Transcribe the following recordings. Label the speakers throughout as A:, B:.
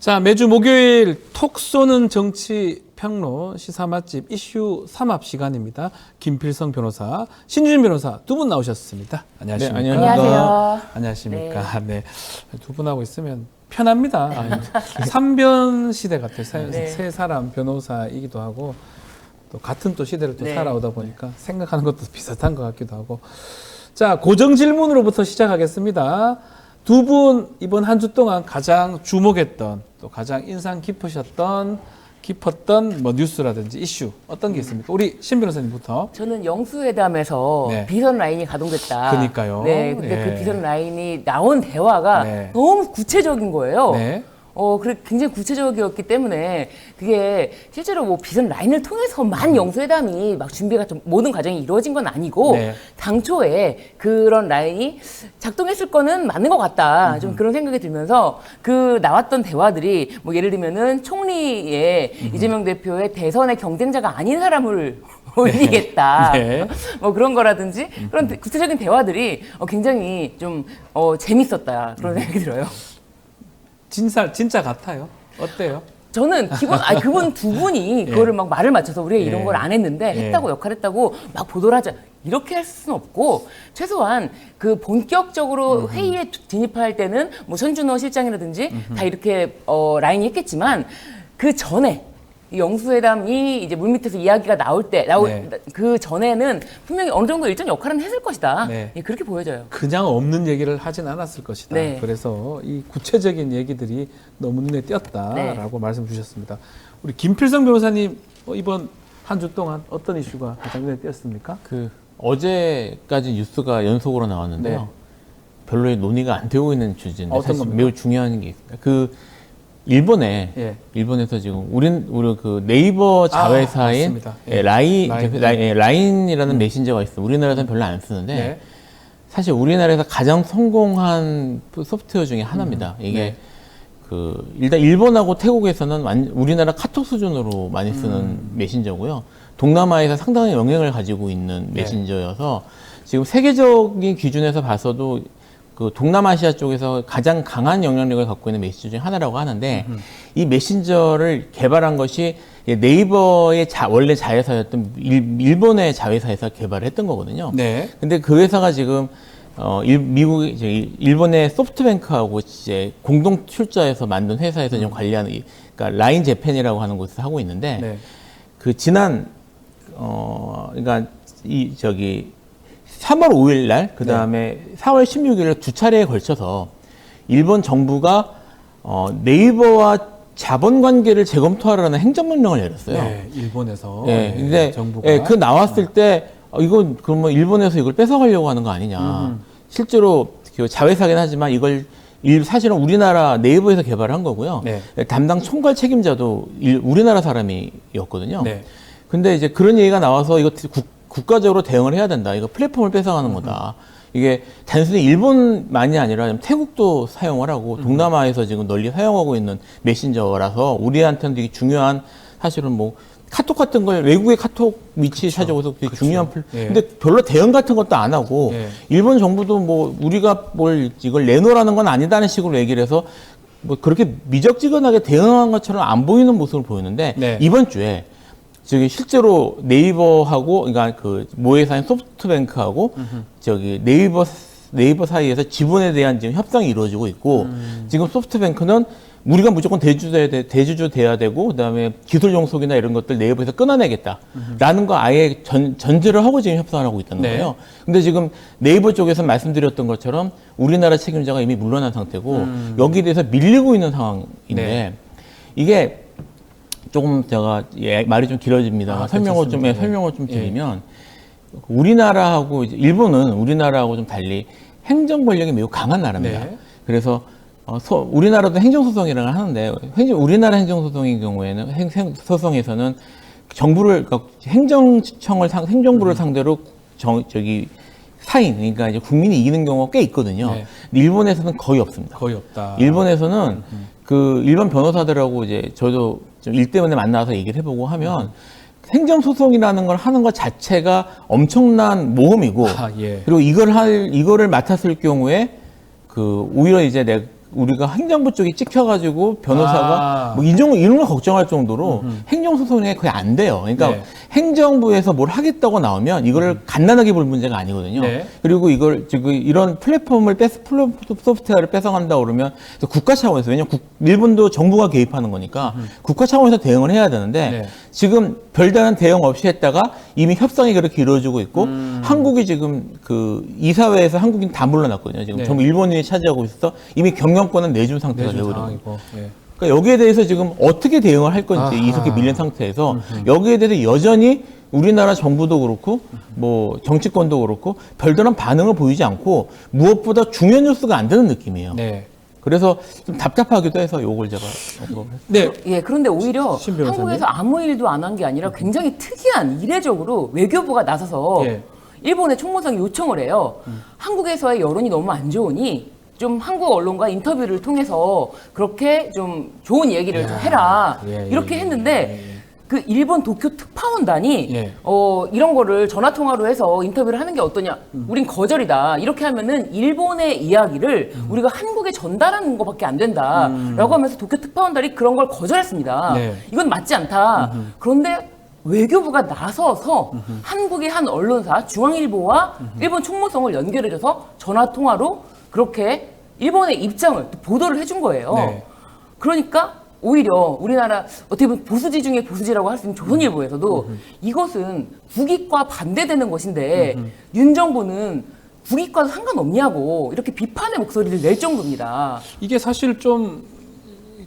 A: 자, 매주 목요일 톡 쏘는 정치 평론 시사 맛집 이슈 삼합 시간입니다. 김필성 변호사, 신주진 변호사 두 분 나오셨습니다. 안녕하십니까?
B: 네, 안녕하세요.
A: 안녕하십니까? 네. 두 분하고 있으면 편합니다. 삼변 시대 같아요. 세 사람 변호사이기도 하고 또 같은 또 시대를 또 살아오다 보니까 생각하는 것도 비슷한 것 같기도 하고. 자, 고정 질문으로부터 시작하겠습니다. 두 분 이번 한 주 동안 가장 주목했던 또 가장 인상 깊었던 뭐 뉴스라든지 이슈 어떤 게 있습니까? 우리 신 변호사님부터.
B: 저는 영수회담에서 비선 라인이 가동됐다.
A: 그러니까요.
B: 네, 근데 그 비선 라인이 나온 대화가 너무 구체적인 거예요. 그래 굉장히 구체적이었기 때문에 그게 실제로 뭐 비선 라인을 통해서만 영수회담이 막 준비가 좀 모든 과정이 이루어진 건 아니고 당초에 그런 라인이 작동했을 거는 맞는 것 같다. 좀 그런 생각이 들면서 그 나왔던 대화들이 뭐 예를 들면은 총리의 이재명 대표의 대선의 경쟁자가 아닌 사람을 올리겠다. 뭐 그런 거라든지 그런 구체적인 대화들이 굉장히 좀 재밌었다. 그런 생각이 들어요.
A: 진짜 같아요. 어때요?
B: 저는 그분 두 분이 그거를 막 말을 맞춰서 우리가 이런 걸 안 했는데 했다고 역할했다고 막 보도를 하자. 이렇게 할 수는 없고 최소한 그 본격적으로 회의에 진입할 때는 뭐 손준호 실장이라든지 다 이렇게 라인이 했겠지만 그 전에 영수회담이 이제 물밑에서 이야기가 나올 때 그 전에는 분명히 어느 정도 일정 역할은 했을 것이다. 그렇게 보여져요.
A: 그냥 없는 얘기를 하진 않았을 것이다. 그래서 이 구체적인 얘기들이 너무 눈에 띄었다라고 말씀 주셨습니다. 우리 김필성 변호사님 이번 한 주 동안 어떤 이슈가 가장 눈에 띄었습니까?
C: 어제까지 뉴스가 연속으로 나왔는데요. 별로 논의가 안 되고 있는 주제인데
A: 어떤
C: 사실
A: 겁니까?
C: 매우 중요한 게 있습니다. 일본에서 지금 우리 그 네이버 자회사인 라인이라는 메신저가 있어요. 우리나라에서는 별로 안 쓰는데 사실 우리나라에서 가장 성공한 소프트웨어 중에 하나입니다. 이게 일단 일본하고 태국에서는 우리나라 카톡 수준으로 많이 쓰는 메신저고요. 동남아에서 상당히 영향을 가지고 있는 메신저여서 지금 세계적인 기준에서 봐서도 그 동남아시아 쪽에서 가장 강한 영향력을 갖고 있는 메신저 중에 하나라고 하는데 이 메신저를 개발한 것이 네이버의 원래 자회사였던 일본의 자회사에서 개발을 했던 거거든요. 근데 그 회사가 지금 일본의 소프트뱅크하고 이제 공동 출자해서 만든 회사에서 좀 관리하는 그러니까 라인 재팬이라고 하는 곳에서 하고 있는데 그 지난 그러니까 3월 5일 날, 그 다음에 4월 16일 날 두 차례에 걸쳐서 일본 정부가 네이버와 자본 관계를 재검토하라는 행정명령을 내렸어요.
A: 일본에서.
C: 근데
A: 정부가.
C: 그 나왔을 때 이건 그러면 일본에서 이걸 뺏어가려고 하는 거 아니냐. 실제로 자회사긴 하지만 이걸 사실은 우리나라 네이버에서 개발한 거고요. 담당 총괄 책임자도 우리나라 사람이었거든요. 근데 이제 그런 얘기가 나와서 이거 국가적으로 대응을 해야 된다. 이거 플랫폼을 뺏어가는 거다. 이게 단순히 일본만이 아니라 태국도 사용을 하고 동남아에서 지금 널리 사용하고 있는 메신저라서 우리한테는 되게 중요한 사실은 뭐 카톡 같은 걸 외국의 카톡 위치 찾아오서 되게 중요한 근데 별로 대응 같은 것도 안 하고 일본 정부도 뭐 우리가 이걸 내놓으라는 건 아니다는 식으로 얘기를 해서 뭐 그렇게 미적지근하게 대응한 것처럼 안 보이는 모습을 보였는데 이번 주에 실제로 네이버하고, 그러니까 그 모회사인 소프트뱅크하고 네이버 사이에서 지분에 대한 지금 협상이 이루어지고 있고, 지금 소프트뱅크는 우리가 무조건 대주주 돼야 되고, 그 다음에 기술 종속이나 이런 것들 네이버에서 끊어내겠다라는 거 아예 전제를 하고 지금 협상을 하고 있다는 거예요. 근데 지금 네이버 쪽에서 말씀드렸던 것처럼 우리나라 책임자가 이미 물러난 상태고, 여기에 대해서 밀리고 있는 상황인데, 이게 조금 제가 말이 좀 길어집니다. 설명을 좀 드리면 우리나라하고 일본은 우리나라하고 좀 달리 행정 권력이 매우 강한 나라입니다. 그래서 우리나라도 행정소송이라고 하는데 우리나라 행정소송인 경우에는 소송에서는 행정부를 상대로 사인, 그러니까 이제 국민이 이기는 경우가 꽤 있거든요. 일본에서는 거의 없습니다.
A: 거의 없다.
C: 일본에서는 그 일반 변호사들하고 이제 저도 좀 일 때문에 만나서 얘기를 해보고 하면 행정소송이라는 걸 하는 것 자체가 엄청난 모험이고 그리고 이거를 맡았을 경우에 오히려 이제 우리가 행정부 쪽이 찍혀가지고 변호사가 뭐 이런 걸 걱정할 정도로 행정소송이 거의 안 돼요. 그러니까
A: 네.
C: 행정부에서 뭘 하겠다고 나오면 이거를 간단하게 볼 문제가 아니거든요.
A: 네.
C: 그리고 이걸 지금 이런 플랫폼을 소프트웨어를 뺏어간다 그러면 국가 차원에서, 왜냐면 일본도 정부가 개입하는 거니까 국가 차원에서 대응을 해야 되는데
A: 네.
C: 지금 별다른 대응 없이 했다가 이미 협상이 그렇게 이루어지고 있고 한국이 지금 그 이사회에서 한국인 다 물러났거든요. 지금
A: 네.
C: 전부 일본인이 차지하고 있어서 이미 경영권은 내준 상태가 되거든요.
A: 예.
C: 그러니까 여기에 대해서 지금 어떻게 대응을 할 건지 이렇게 밀린 상태에서 여기에 대해서 여전히 우리나라 정부도 그렇고 뭐 정치권도 그렇고 별다른 반응을 보이지 않고 무엇보다 중요한 뉴스가 안 되는 느낌이에요.
A: 네.
C: 그래서 좀 답답하기도 해서 요걸 제가
A: 네.
B: 예, 그런데 오히려
A: 신 변호사님.
B: 한국에서 아무 일도 안 한 게 아니라 굉장히 특이한 이례적으로 외교부가 나서서
A: 예.
B: 일본의 총무성이 요청을 해요. 한국에서의 여론이 너무 안 좋으니 좀 한국 언론과 인터뷰를 통해서 그렇게 좀 좋은 얘기를 좀 해라.
A: 예,
B: 이렇게
A: 예,
B: 했는데 그 일본 도쿄 특파원단이
A: 예.
B: 이런 거를 전화 통화로 해서 인터뷰를 하는 게 어떠냐? 우린 거절이다. 이렇게 하면은 일본의 이야기를 우리가 한국에 전달하는 것밖에 안 된다라고 하면서 도쿄 특파원단이 그런 걸 거절했습니다.
A: 네.
B: 이건 맞지 않다. 그런데 외교부가 나서서 한국의 한 언론사 중앙일보와 일본 총무성을 연결해줘서 전화 통화로 그렇게 일본의 입장을 보도를 해준 거예요.
A: 네.
B: 그러니까 오히려 우리나라 어떻게 보면 보수지 중에 보수지라고 할 수 있는 조선일보에서도 이것은 국익과 반대되는 것인데 윤 정부는 국익과도 상관없냐고 이렇게 비판의 목소리를 낼 정도입니다.
A: 이게 사실 좀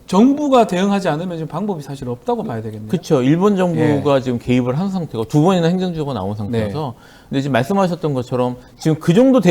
A: 정부가 대응하지 않으면 지금 방법이 사실 없다고 봐야 되겠네요.
C: 그렇죠. 일본 정부가 지금 개입을 한 상태고 두 번이나 행정지가 나온 상태여서 근데 지금 말씀하셨던 것처럼 지금 그 정도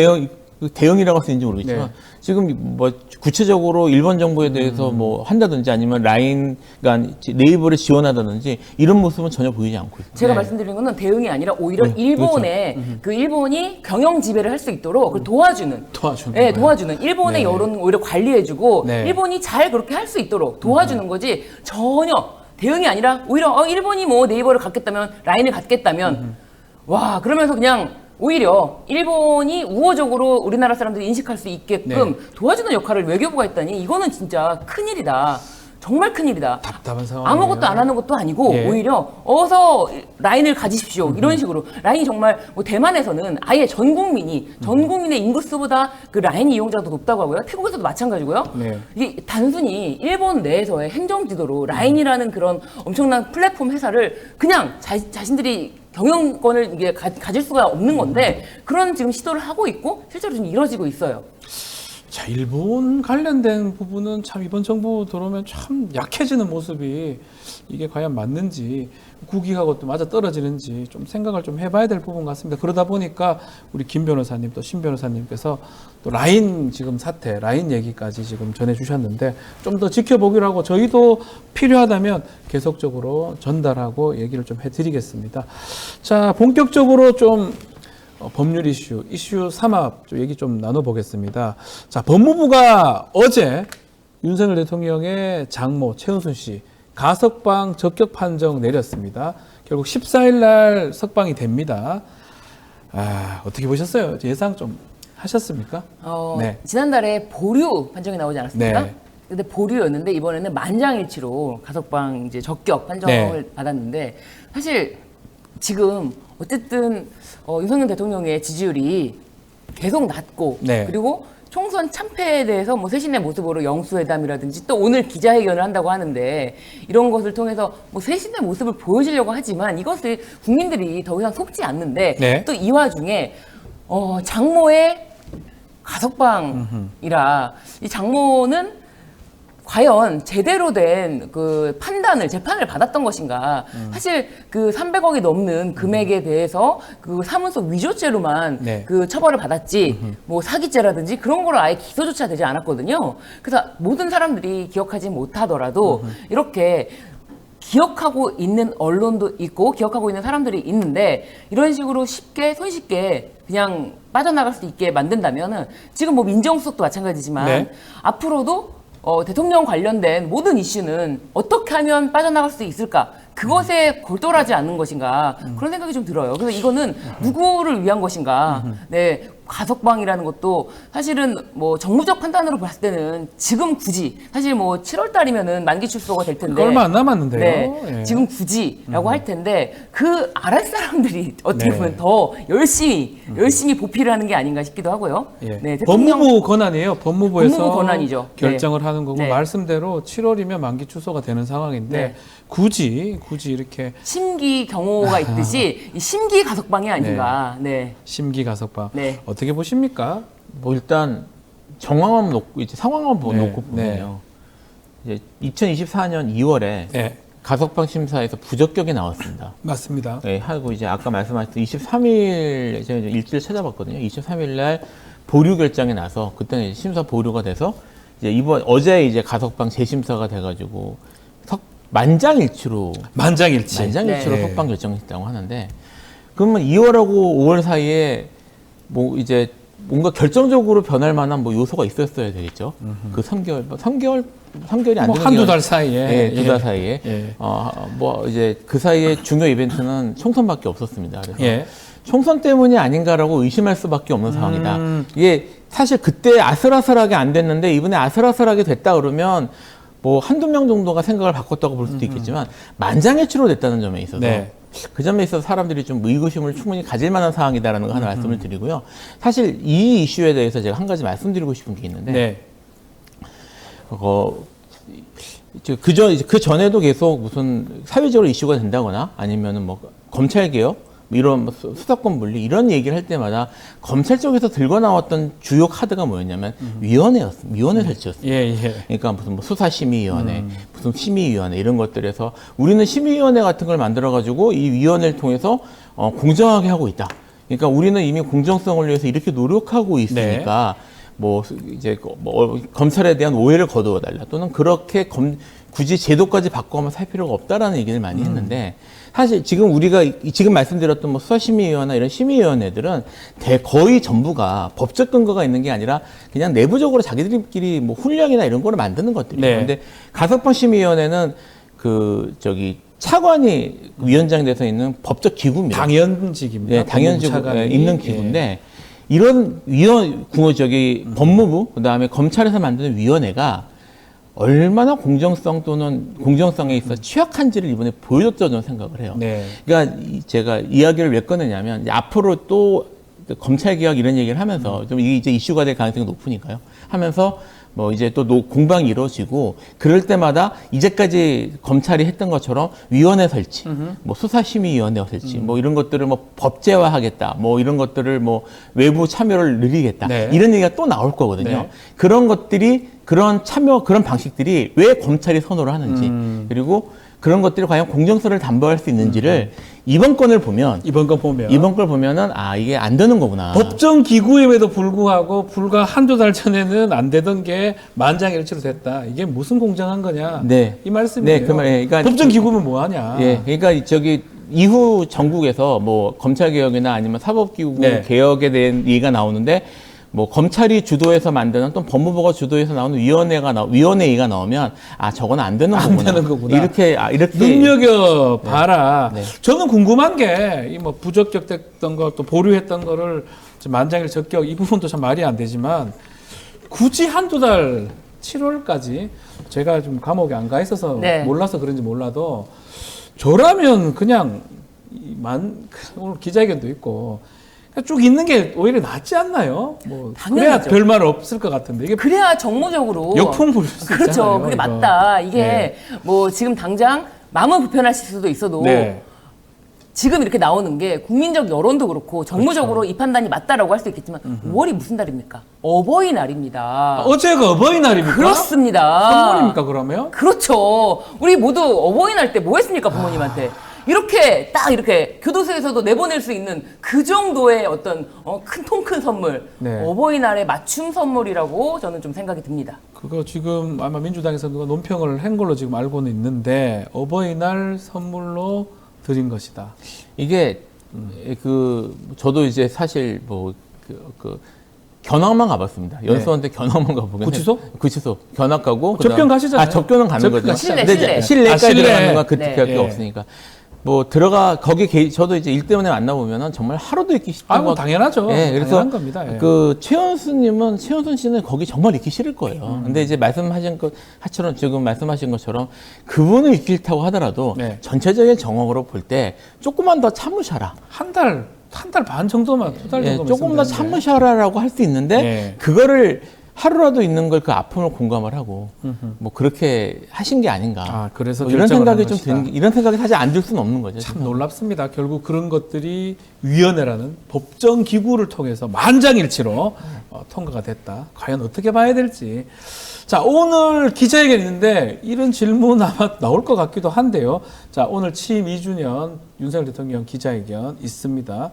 C: 대응이라고 할 수 있는지 모르겠지만 지금 뭐 구체적으로 일본 정부에 대해서 뭐 한다든지 아니면 라인, 그러니까 네이버를 지원하다든지 이런 모습은 전혀 보이지 않고 있습니다.
B: 제가 말씀드리는 것은 대응이 아니라 오히려 일본의 그 일본이 경영 지배를 할 수 있도록 그걸 도와주는
A: 네,
B: 도와주는 일본의 여론을 오히려 관리해주고
A: 네.
B: 일본이 잘 그렇게 할 수 있도록 도와주는 거지 전혀 대응이 아니라 오히려 일본이 뭐 네이버를 갖겠다면 라인을 갖겠다면 와 그러면서 그냥 오히려 일본이 우호적으로 우리나라 사람들이 인식할 수 있게끔 도와주는 역할을 외교부가 했다니 이거는 진짜 큰일이다. 정말 큰일이다.
A: 답답한 상황.
B: 아무것도 안 하는 것도 아니고
A: 예.
B: 오히려 어서 라인을 가지십시오. 이런 식으로 라인이 정말 뭐 대만에서는 아예 전 국민의 인구수보다 그 라인 이용자가 더 높다고 하고요. 태국에서도 마찬가지고요.
A: 네.
B: 이게 단순히 일본 내에서의 행정 지도로 라인이라는 그런 엄청난 플랫폼 회사를 그냥 자신들이 경영권을 이게 가질 수가 없는 건데 그런 지금 시도를 하고 있고 실제로 좀 이루어지고 있어요.
A: 자, 일본 관련된 부분은 참 이번 정부 들어오면 참 약해지는 모습이 이게 과연 맞는지 국익하고 또 맞아 떨어지는지 좀 생각을 좀 해봐야 될 부분 같습니다. 그러다 보니까 우리 김 변호사님 또 신 변호사님께서 또 라인 지금 사태, 라인 얘기까지 지금 전해주셨는데 좀 더 지켜보기로 하고 저희도 필요하다면 계속적으로 전달하고 얘기를 좀 해드리겠습니다. 자, 본격적으로 좀 법률 이슈 삼합 얘기 좀 나눠보겠습니다. 자, 법무부가 어제 윤석열 대통령의 장모 최은순 씨 가석방 적격 판정 내렸습니다. 결국 14일 날 석방이 됩니다. 어떻게 보셨어요? 예상 좀 하셨습니까? 네.
B: 지난달에 보류 판정이 나오지 않았습니까?
A: 네.
B: 근데 보류였는데 이번에는 만장일치로 가석방 이제 적격 판정을 받았는데 사실 지금 어쨌든 윤석열 대통령의 지지율이 계속 낮고 그리고 총선 참패에 대해서 뭐 쇄신의 모습으로 영수회담이라든지 또 오늘 기자회견을 한다고 하는데 이런 것을 통해서 뭐 쇄신의 모습을 보여주려고 하지만 이것을 국민들이 더 이상 속지 않는데 또 이 와중에 장모의 가석방이라 이 장모는 과연 제대로 된 그 재판을 받았던 것인가. 사실 그 300억이 넘는 금액에 대해서 그 사문서 위조죄로만 그 처벌을 받았지, 뭐 사기죄라든지 그런 거를 아예 기소조차 되지 않았거든요. 그래서 모든 사람들이 기억하지 못하더라도 이렇게 기억하고 있는 언론도 있고 기억하고 있는 사람들이 있는데 이런 식으로 손쉽게 그냥 빠져나갈 수 있게 만든다면은 지금 뭐 민정수석도 마찬가지지만 앞으로도 대통령 관련된 모든 이슈는 어떻게 하면 빠져나갈 수 있을까? 그것에 골똘하지 않는 것인가? 그런 생각이 좀 들어요. 그래서 이거는 누구를 위한 것인가? 네, 가석방이라는 것도 사실은 뭐 정무적 판단으로 봤을 때는 지금 굳이 사실 뭐 7월 달이면은 만기 출소가 될 텐데
A: 얼마 안 남았는데요.
B: 네,
A: 예.
B: 지금 굳이라고 할 텐데 그 아랫 사람들이 어떻게 보면 더 열심히 보필을 하는 게 아닌가 싶기도 하고요.
A: 예.
B: 네, 대통령-
A: 법무부 권한이에요. 법무부에서
B: 법무부 권한이죠.
A: 결정을 하는 거고
B: 네.
A: 말씀대로 7월이면 만기 추소가 되는 상황인데
B: 네.
A: 굳이 이렇게
B: 심기 경호가 있듯이 이 심기 가석방이 아닌가. 네.
A: 심기 가석방
B: 네.
A: 어떻게 보십니까?
C: 뭐 일단 정황만 놓고 이제 상황만 놓고
A: 네.
C: 보면요. 이제 2024년 2월에
A: 네,
C: 가석방 심사에서 부적격이 나왔습니다.
A: 맞습니다.
C: 네, 하고 이제 아까 말씀하셨던 23일 제가 이제 일지를 찾아봤거든요. 23일 날 보류 결정이 나서 그때는 이제 심사 보류가 돼서 이제 어제 이제 가석방 재심사가 돼가지고 만장일치로
A: 만장일치.
B: 네.
C: 석방 결정했다고 하는데 그러면 2월하고 5월 사이에 뭐 이제 뭔가 결정적으로 변할 만한 뭐 요소가 있었어야 되겠죠. 그 3개월이 안
A: 뭐
C: 되는
A: 한두
C: 기간-
A: 달 사이에.
C: 네, 두 달 사이에.
A: 예.
C: 뭐 이제 그 사이에 중요 이벤트는 총선밖에 없었습니다. 그래서
A: 예.
C: 총선 때문이 아닌가라고 의심할 수밖에 없는 상황이다. 이게 사실 그때 아슬아슬하게 안 됐는데 이번에 아슬아슬하게 됐다 그러면 뭐 한두 명 정도가 생각을 바꿨다고 볼 수도 있겠지만 만장일치로 됐다는 점에 있어서
A: 네.
C: 그 점에 있어서 사람들이 좀 의구심을 충분히 가질 만한 상황이다라는 거 하나 말씀을 드리고요. 사실 이 이슈에 대해서 제가 한 가지 말씀드리고 싶은 게 있는데
A: 네.
C: 그 전에도 계속 무슨 사회적으로 이슈가 된다거나 아니면은 뭐 검찰 개혁 뭐 이런 뭐 수사권 분리 이런 얘기를 할 때마다 검찰 쪽에서 들고 나왔던 주요 카드가 뭐였냐면 위원회 설치였습니다.
A: 예, 예.
C: 그러니까 무슨 뭐 수사심의위원회, 무슨 심의위원회 이런 것들에서 우리는 심의위원회 같은 걸 만들어 가지고 이 위원회를 통해서 공정하게 하고 있다. 그러니까 우리는 이미 공정성을 위해서 이렇게 노력하고 있으니까 뭐 이제 뭐 검찰에 대한 오해를 거두어 달라 또는 그렇게 굳이 제도까지 바꿔만 살 필요가 없다라는 얘기를 많이 했는데 사실 지금 우리가 지금 말씀드렸던 뭐 수사심의위원회나 이런 심의위원회들은 거의 전부가 법적 근거가 있는 게 아니라 그냥 내부적으로 자기들끼리 뭐 훈령이나 이런 거를 만드는 것들이에요.
A: 네.
C: 근데 가석방 심의위원회는 차관이 위원장이 돼서 있는 법적 기구입니다.
A: 당연직입니다.
C: 네, 당연직에
A: 차관이.
C: 있는 기구인데 이런 법무부 그다음에 검찰에서 만드는 위원회가 얼마나 공정성 또는 공정성에 있어 취약한지를 이번에 보여줬다고 저는 생각을 해요.
A: 네.
C: 그러니까 제가 이야기를 왜 꺼내냐면 이제 앞으로 또 검찰 개혁 이런 얘기를 하면서 좀 이게 이제 이슈가 될 가능성이 높으니까요. 하면서 뭐 이제 또 공방이 이루어지고 그럴 때마다 이제까지 검찰이 했던 것처럼 위원회 설치, 뭐 수사심의위원회 설치, 뭐 이런 것들을 뭐 법제화하겠다, 뭐 이런 것들을 뭐 외부 참여를 늘리겠다,
A: 네.
C: 이런 얘기가 또 나올 거거든요.
A: 네.
C: 그런 것들이 그런 방식들이 왜 검찰이 선호를 하는지 그리고 그런 것들이 과연 공정성을 담보할 수 있는지를 이번 걸 보면은 이게 안 되는 거구나.
A: 법정 기구임에도 불구하고 불과 한두 달 전에는 안 되던 게 만장일치로 됐다. 이게 무슨 공정한 거냐?
C: 네.
A: 이 말씀이에요.
C: 네, 그 말이에요. 그러니까
A: 법정 기구면 뭐 하냐?
C: 예, 그러니까 이후 전국에서 뭐 검찰 개혁이나 아니면 사법기구
A: 네.
C: 개혁에 대한 얘기가 나오는데 뭐 검찰이 주도해서 만드는 또 법무부가 주도해서 나오는 위원회의가 나오면 저건 안 되는 거구나. 이렇게
A: 눈여겨 봐라.
C: 네.
A: 저는 궁금한 게 이 뭐 부적격됐던 거 또 보류했던 거를 만장일 적격 이 부분도 참 말이 안 되지만 굳이 한두 달 7월까지 제가 좀 감옥에 안 가 있어서
B: 네.
A: 몰라서 그런지 몰라도 저라면 그냥 오늘 기자회견도 있고 쭉 있는 게 오히려 낫지 않나요? 뭐 그래야
B: 당연하죠.
A: 별말 없을 것 같은데 이게
B: 그래야 정무적으로
A: 역풍 부릴 수
B: 그렇죠.
A: 있잖아요.
B: 그게
A: 이거.
B: 맞다. 이게
A: 네.
B: 뭐 지금 당장 마음은 불편하실 수도 있어도
A: 네.
B: 지금 이렇게 나오는 게 국민적 여론도 그렇고 정무적으로
A: 그렇죠.
B: 이 판단이 맞다라고 할 수 있겠지만 5월이 무슨 달입니까? 어버이날입니다.
A: 어제가 어버이날입니까?
B: 그렇습니다.
A: 선물입니까 그러면?
B: 그렇죠. 우리 모두 어버이날 때 뭐 했습니까 부모님한테? 이렇게 딱 이렇게 교도소에서도 내보낼 수 있는 그 정도의 어떤 큰 선물,
A: 네.
B: 어버이날의 맞춤 선물이라고 저는 좀 생각이 듭니다.
A: 그거 지금 아마 민주당에서 누가 논평을 한 걸로 지금 알고는 있는데 어버이날 선물로 드린 것이다.
C: 이게 저도 이제 사실 견학만 가봤습니다. 연수원 때 견학만 가보긴 구치소 견학 가고
A: 접견 가시잖아요.
C: 접견은 가는 거죠.
B: 실내.
C: 근데 실내까지
A: 실내.
C: 들어가는 건 그
B: 네.
C: 기억이
A: 예.
C: 없으니까. 뭐 저도 이제 일 때문에 만나보면은 정말 하루도 있기 싫다고.
A: 뭐 당연하죠.
C: 예, 그래서
A: 당연한 겁니다. 예.
C: 그 최현순 씨는 거기 정말 있기 싫을 거예요. 근데 이제 지금 말씀하신 것처럼 그분을 있기 싫다고 하더라도
A: 네.
C: 전체적인 정황으로 볼 때 조금만 더 참으셔라.
A: 한 달 반 정도만, 2달 정도만.
C: 조금 더 참으셔라라고 할 수 있는데
A: 네.
C: 그거를 하루라도 있는 걸 그 아픔을 공감을 하고 뭐 그렇게 하신 게 아닌가.
A: 그래서
C: 뭐 이런
A: 결정을
C: 생각이
A: 한
C: 이런 생각이 사실 안 들 수는 없는 거죠.
A: 참 놀랍습니다. 결국 그런 것들이 위원회라는 법정 기구를 통해서 만장일치로 통과가 됐다. 과연 어떻게 봐야 될지. 자, 오늘 기자회견 있는데 이런 질문 아마 나올 것 같기도 한데요. 자, 오늘 취임 2주년 윤석열 대통령 기자회견 있습니다.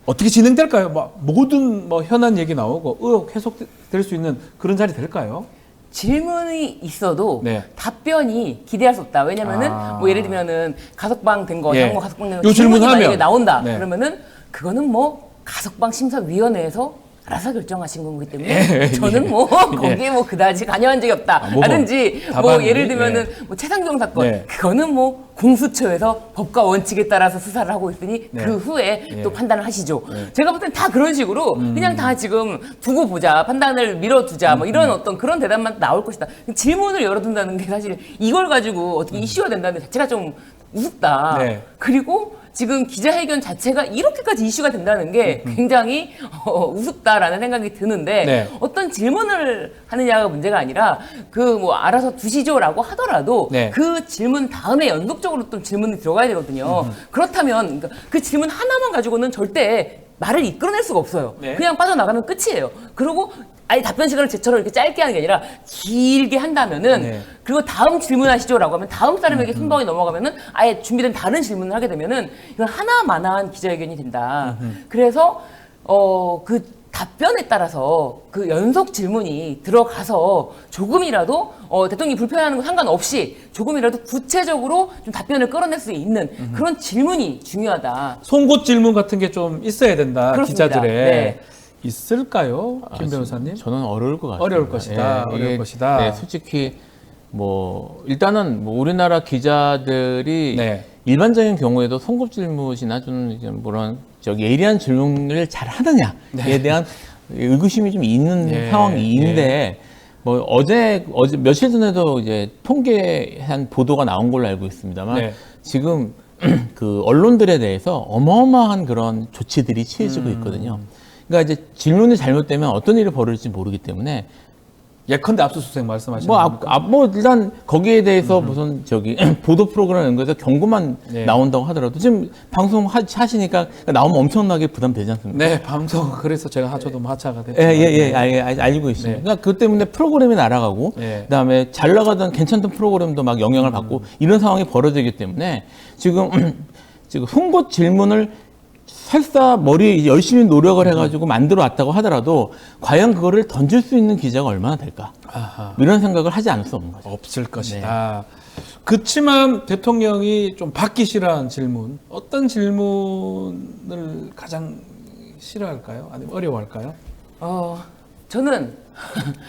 A: 어떻게 진행될까요? 모든 현안 얘기 나오고 의혹 해소될 수 있는 그런 자리 될까요?
B: 질문이 있어도
A: 네.
B: 답변이 기대할 수 없다. 왜냐면은 뭐 예를 들면은 가석방 된 거,
A: 예.
B: 장모 가석방 된 거,
A: 요
B: 질문이
A: 질문하면.
B: 만약에 나온다.
A: 네.
B: 그러면은 그거는 뭐 가석방 심사위원회에서 알아서 결정하신 거기 때문에 저는 뭐 거기에 뭐 그다지 관여한 적이 없다. 라든지 뭐 예를 들면은 뭐 최상병 사건
A: 네.
B: 그거는 뭐 공수처에서 법과 원칙에 따라서 수사를 하고 있으니
A: 네.
B: 그 후에 또 판단을 하시죠.
A: 네.
B: 제가 볼 땐 다 그런 식으로 그냥 다 지금 두고 보자, 판단을 미뤄두자, 뭐 이런 어떤 그런 대답만 나올 것이다. 질문을 열어둔다는 게 사실 이걸 가지고 어떻게 이슈가 된다는 것 자체가 좀 우습다.
A: 네.
B: 그리고 지금 기자회견 자체가 이렇게까지 이슈가 된다는 게 굉장히 우습다라는 생각이 드는데
A: 네.
B: 어떤 질문을 하느냐가 문제가 아니라 그 뭐 알아서 두시죠라고 하더라도
A: 네.
B: 그 질문 다음에 연속적으로 또 질문이 들어가야 되거든요. 그렇다면 그러니까 그 질문 하나만 가지고는 절대 말을 이끌어낼 수가 없어요.
A: 네.
B: 그냥 빠져나가면 끝이에요. 그리고 아예 답변 시간을 제처럼 이렇게 짧게 하는 게 아니라 길게 한다면은
A: 네.
B: 그리고 다음 질문하시죠라고 하면 다음 사람에게 순번이 넘어가면은 아예 준비된 다른 질문을 하게 되면은 이건 하나만한 기자회견이 된다. 그래서 그 답변에 따라서 그 연속 질문이 들어가서 조금이라도 대통령이 불편해하는 거 상관없이 조금이라도 구체적으로 좀 답변을 끌어낼 수 있는 그런 질문이 중요하다.
A: 송곳 질문 같은 게 좀 있어야 된다.
B: 그렇습니다.
A: 기자들의.
B: 네.
A: 있을까요? 김 변호사님?
C: 저는 어려울 것 같아요.
A: 어려울 것이다. 어려울 것이다.
C: 네, 솔직히 뭐 일단은 뭐 우리나라 기자들이
A: 네.
C: 일반적인 경우에도 송곳 질문이나 좀 뭐런 예리한 질문을 잘 하느냐에 대한 의구심이 좀 있는
A: 네.
C: 상황인데 뭐 어제 며칠 전에도 이제 통계한 보도가 나온 걸로 알고 있습니다만
A: 네.
C: 지금 그 언론들에 대해서 어마어마한 그런 조치들이 취해지고 있거든요. 그러니까 이제 질문이 잘못되면 어떤 일이 벌어질지 모르기 때문에
A: 예컨대 압수수색 말씀하시는 겁니까?
C: 뭐 일단 거기에 대해서 무슨 보도 프로그램 이런 거에서 경고만
A: 네.
C: 나온다고 하더라도 지금 방송 하시니까 나오면 엄청나게 부담되지 않습니까?
A: 네, 방송 그래서 제가 저도 하차가 됐죠.
C: 알고 있습니다.
A: 네.
C: 그러니까 그 때문에 프로그램이 날아가고
A: 네.
C: 그다음에 잘 나가던 괜찮던 프로그램도 막 영향을 받고 이런 상황이 벌어지기 때문에 지금 송곳 질문을 설사 머리 열심히 노력을 해가지고 만들어 왔다고 하더라도 과연 그거를 던질 수 있는 기자가 얼마나 될까?
A: 아하.
C: 이런 생각을 하지 않을 수 없는 거죠.
A: 없을 것이다. 그렇지만 대통령이 좀 받기 싫어하는 질문, 어떤 질문을 가장 싫어할까요? 아니면 어려워할까요?
B: 저는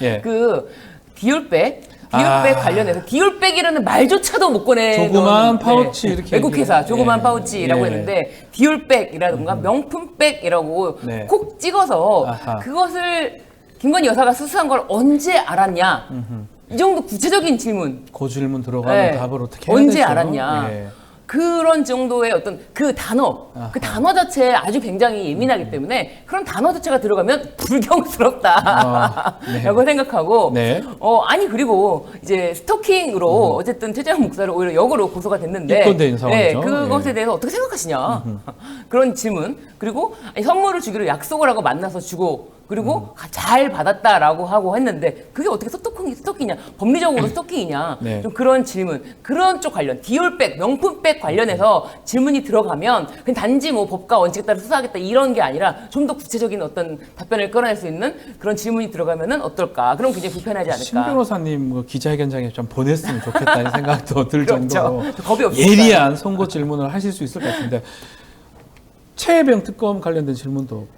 A: 예.
B: 그 디올백 관련해서 디올백이라는 말조차도 못 꺼내는
A: 조그만 파우치 이렇게
B: 외국 회사 조그만
A: 예.
B: 파우치라고
A: 예.
B: 했는데 디올백이라든가 명품백이라고
A: 네.
B: 콕 찍어서
A: 아하.
B: 그것을 김건희 여사가 수수한 걸 언제 알았냐? 이 정도 구체적인 질문.
A: 그 질문 들어가면
B: 네.
A: 답을 어떻게 해야
B: 언제
A: 되죠?
B: 알았냐?
A: 예.
B: 그런 정도의 어떤 그 단어,
A: 아하.
B: 그 단어 자체에 아주 굉장히 예민하기 때문에 그런 단어 자체가 들어가면 불경스럽다.
A: 네.
B: 라고 생각하고,
A: 네.
B: 아니, 그리고 이제 스토킹으로 어쨌든 최재형 목사를 오히려 역으로 고소가 됐는데,
A: 입건된 상황이죠.
B: 그것에
A: 예.
B: 대해서 어떻게 생각하시냐. 그런 질문. 그리고 아니, 선물을 주기로 약속을 하고 만나서 주고, 그리고 잘 받았다라고 하고 했는데 그게 어떻게 스토킹이냐 법리적으로 스토킹이냐
A: 네.
B: 좀 그런 질문 그런 쪽 관련 디올백 명품백 관련해서 질문이 들어가면 그냥 단지 뭐 법과 원칙에 따라 수사하겠다 이런 게 아니라 좀 더 구체적인 어떤 답변을 끌어낼 수 있는 그런 질문이 들어가면은 어떨까 그럼 굉장히 불편하지 않을까.
A: 신 변호사님 기자회견장에 좀 보냈으면 좋겠다는 생각도 들
B: 그렇죠.
A: 정도로
B: 겁이 없으니까.
A: 예리한 송곳 질문을 하실 수 있을 것 같은데 최혜병 특검 관련된 질문도